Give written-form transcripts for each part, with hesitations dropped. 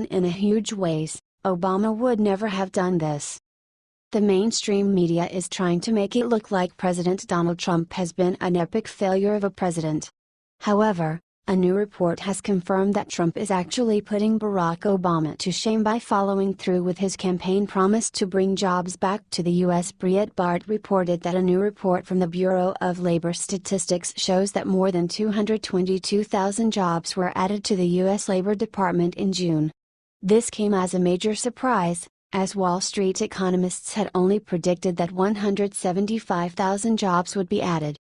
even in a huge ways, Obama would never have done this. The mainstream media is trying to make it look like President Donald Trump has been an epic failure of a president. However, a new report has confirmed that Trump is actually putting Barack Obama to shame by following through with his campaign promise to bring jobs back to the U.S. Breitbart reported that a new report from the Bureau of Labor Statistics shows that more than 222,000 jobs were added to the U.S. Labor Department in June. This came as a major surprise, as Wall Street economists had only predicted that 175,000 jobs would be added.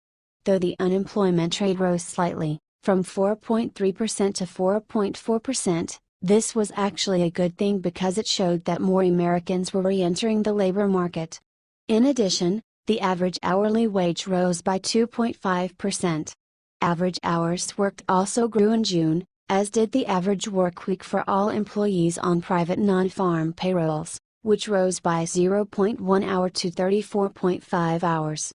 Though the unemployment rate rose slightly, from 4.3% to 4.4%, this was actually a good thing because it showed that more Americans were re-entering the labor market. In addition, the average hourly wage rose by 2.5%. Average hours worked also grew in June, as did the average work week for all employees on private non-farm payrolls, which rose by 0.1 hour to 34.5 hours.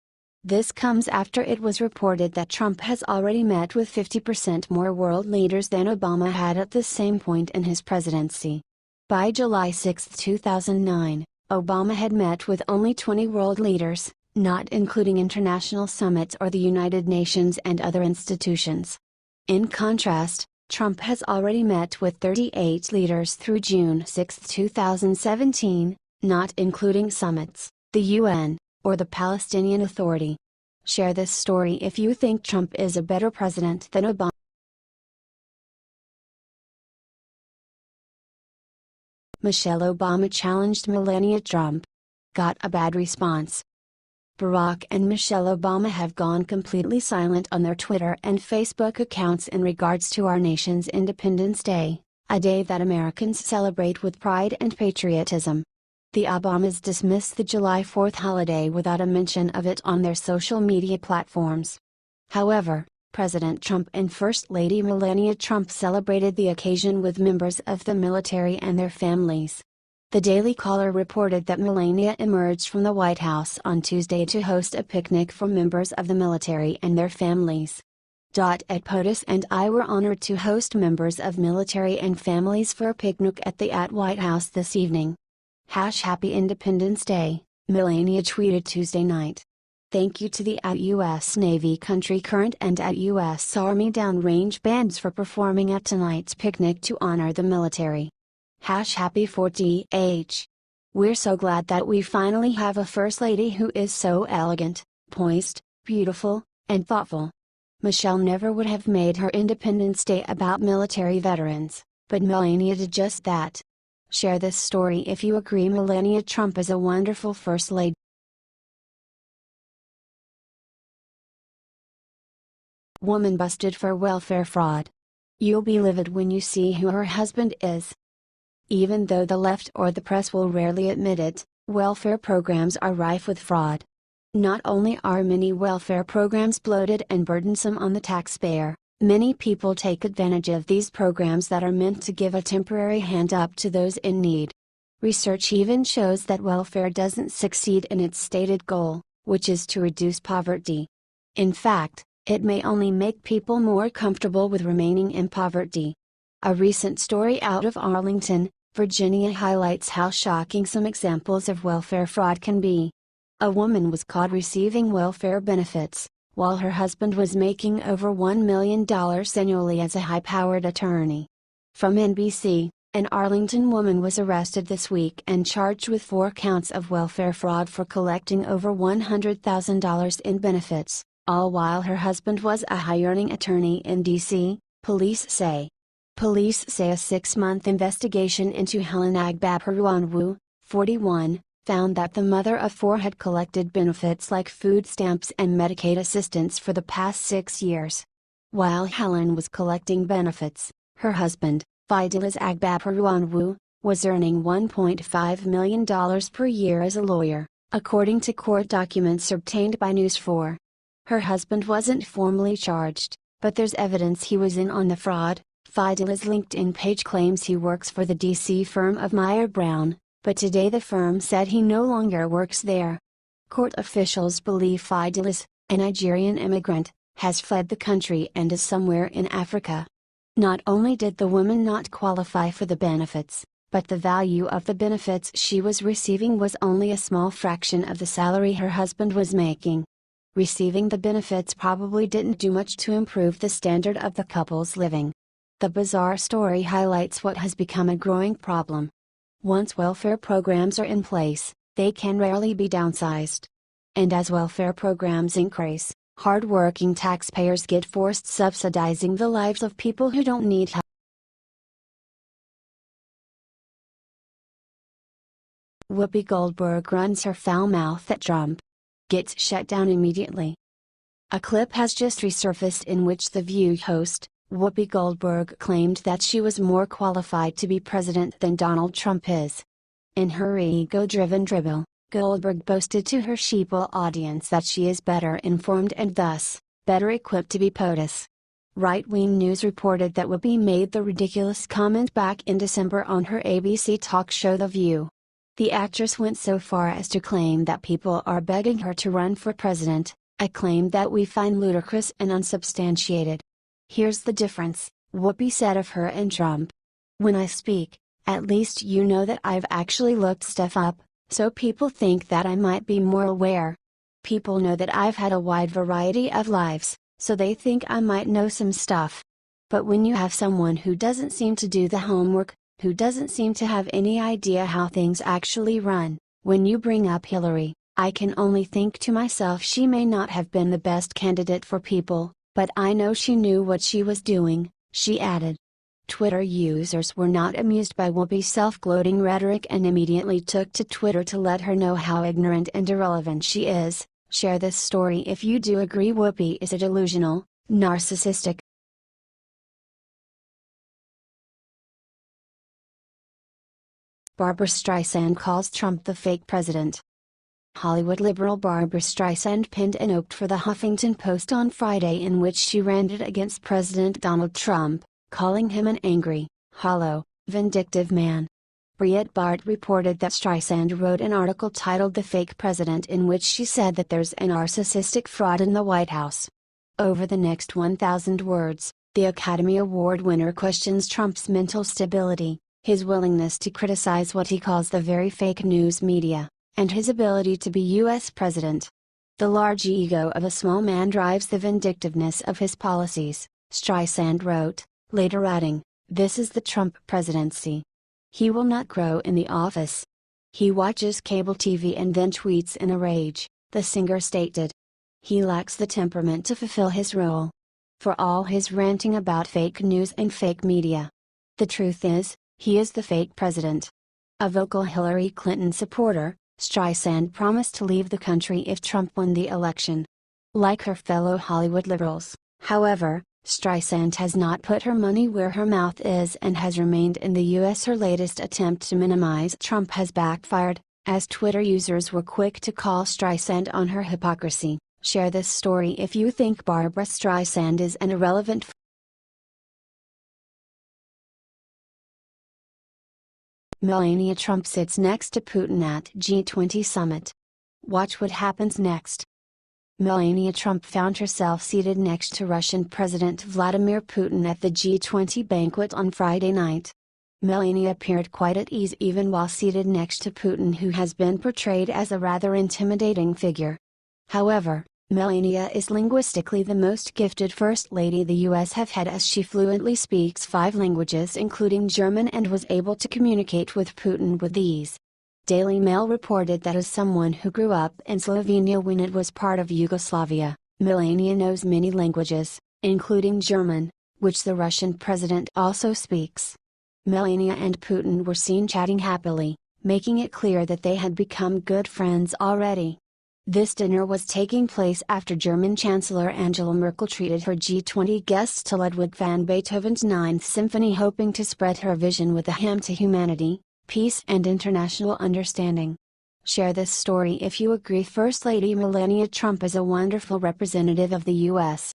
This comes after it was reported that Trump has already met with 50% more world leaders than Obama had at the same point in his presidency. By July 6, 2009, Obama had met with only 20 world leaders, not including international summits or the United Nations and other institutions. In contrast, Trump has already met with 38 leaders through June 6, 2017, not including summits, the UN, or the Palestinian Authority. Share this story if you think Trump is a better president than Obama. Michelle Obama challenged Melania Trump. Got a bad response. Barack and Michelle Obama have gone completely silent on their Twitter and Facebook accounts in regards to our nation's Independence Day, a day that Americans celebrate with pride and patriotism. The Obamas dismissed the July 4th holiday without a mention of it on their social media platforms. However, President Trump and First Lady Melania Trump celebrated the occasion with members of the military and their families. The Daily Caller reported that Melania emerged from the White House on Tuesday to host a picnic for members of the military and their families. At POTUS and I were honored to host members of military and families for a picnic at the White House this evening. Happy Independence Day, Melania tweeted Tuesday night. Thank you to the U.S. Navy Country Current and U.S. Army Downrange Bands for performing at tonight's picnic to honor the military. Happy 4th. We're so glad that we finally have a First Lady who is so elegant, poised, beautiful, and thoughtful. Michelle never would have made her Independence Day about military veterans, but Melania did just that. Share this story if you agree Melania Trump is a wonderful First Lady. Woman busted for welfare fraud. You'll be livid when you see who her husband is. Even though the left or the press will rarely admit it, welfare programs are rife with fraud. Not only are many welfare programs bloated and burdensome on the taxpayer, many people take advantage of these programs that are meant to give a temporary hand up to those in need. Research even shows that welfare doesn't succeed in its stated goal, which is to reduce poverty. In fact, it may only make people more comfortable with remaining in poverty. A recent story out of Arlington, Virginia highlights how shocking some examples of welfare fraud can be. A woman was caught receiving welfare benefits, while her husband was making over $1 million annually as a high-powered attorney. From NBC, an Arlington woman was arrested this week and charged with 4 counts of welfare fraud for collecting over $100,000 in benefits, all while her husband was a high-earning attorney in D.C., police say. Police say a 6-month investigation into Helen Agbapuranwu, 41, found that the mother of 4 had collected benefits like food stamps and Medicaid assistance for the past 6 years. While Helen was collecting benefits, her husband, Fidelis Agbapuranwu, was earning $1.5 million per year as a lawyer, according to court documents obtained by News 4. Her husband wasn't formally charged, but there's evidence he was in on the fraud. Fidelis' LinkedIn page claims he works for the D.C. firm of Meyer Brown, but today the firm said he no longer works there. Court officials believe Fidelis, a Nigerian immigrant, has fled the country and is somewhere in Africa. Not only did the woman not qualify for the benefits, but the value of the benefits she was receiving was only a small fraction of the salary her husband was making. Receiving the benefits probably didn't do much to improve the standard of the couple's living. The bizarre story highlights what has become a growing problem. Once welfare programs are in place, they can rarely be downsized. And as welfare programs increase, hard-working taxpayers get forced subsidizing the lives of people who don't need help. Whoopi Goldberg runs her foul mouth at Trump. Gets shut down immediately. A clip has just resurfaced in which The View host, Whoopi Goldberg, claimed that she was more qualified to be president than Donald Trump is. In her ego-driven dribble, Goldberg boasted to her sheeple audience that she is better informed and thus, better equipped to be POTUS. Right-wing news reported that Whoopi made the ridiculous comment back in December on her ABC talk show The View. The actress went so far as to claim that people are begging her to run for president, a claim that we find ludicrous and unsubstantiated. Here's the difference, Whoopi said of her and Trump. When I speak, at least you know that I've actually looked stuff up, so people think that I might be more aware. People know that I've had a wide variety of lives, so they think I might know some stuff. But when you have someone who doesn't seem to do the homework, who doesn't seem to have any idea how things actually run, when you bring up Hillary, I can only think to myself she may not have been the best candidate for people, but I know she knew what she was doing, she added. Twitter users were not amused by Whoopi's self-gloating rhetoric and immediately took to Twitter to let her know how ignorant and irrelevant she is. Share this story if you do agree Whoopi is a delusional, narcissistic, Barbra Streisand calls Trump the fake president. Hollywood liberal Barbra Streisand penned a note for the Huffington Post on Friday in which she ranted against President Donald Trump, calling him an angry, hollow, vindictive man. Breitbart reported that Streisand wrote an article titled The Fake President in which she said that there's a narcissistic fraud in the White House. Over the next 1,000 words, the Academy Award winner questions Trump's mental stability, his willingness to criticize what he calls the very fake news media, and his ability to be U.S. president. The large ego of a small man drives the vindictiveness of his policies, Streisand wrote, later adding, "This is the Trump presidency. He will not grow in the office. He watches cable TV and then tweets in a rage," the singer stated. "He lacks the temperament to fulfill his role. For all his ranting about fake news and fake media. The truth is, he is the fake president." A vocal Hillary Clinton supporter, Streisand promised to leave the country if Trump won the election. Like her fellow Hollywood liberals, however, Streisand has not put her money where her mouth is and has remained in the U.S. Her latest attempt to minimize Trump has backfired, as Twitter users were quick to call Streisand on her hypocrisy. Share this story if you think Barbra Streisand is an irrelevant Melania Trump sits next to Putin at G20 summit. Watch what happens next. Melania Trump found herself seated next to Russian President Vladimir Putin at the G20 banquet on Friday night. Melania appeared quite at ease even while seated next to Putin, who has been portrayed as a rather intimidating figure. However, Melania is linguistically the most gifted First Lady the U.S. have had, as she fluently speaks 5 languages including German and was able to communicate with Putin with ease. Daily Mail reported that as someone who grew up in Slovenia when it was part of Yugoslavia, Melania knows many languages, including German, which the Russian president also speaks. Melania and Putin were seen chatting happily, making it clear that they had become good friends already. This dinner was taking place after German Chancellor Angela Merkel treated her G20 guests to Ludwig van Beethoven's Ninth Symphony, hoping to spread her vision with a hymn to humanity, peace and international understanding. Share this story if you agree First Lady Melania Trump is a wonderful representative of the U.S.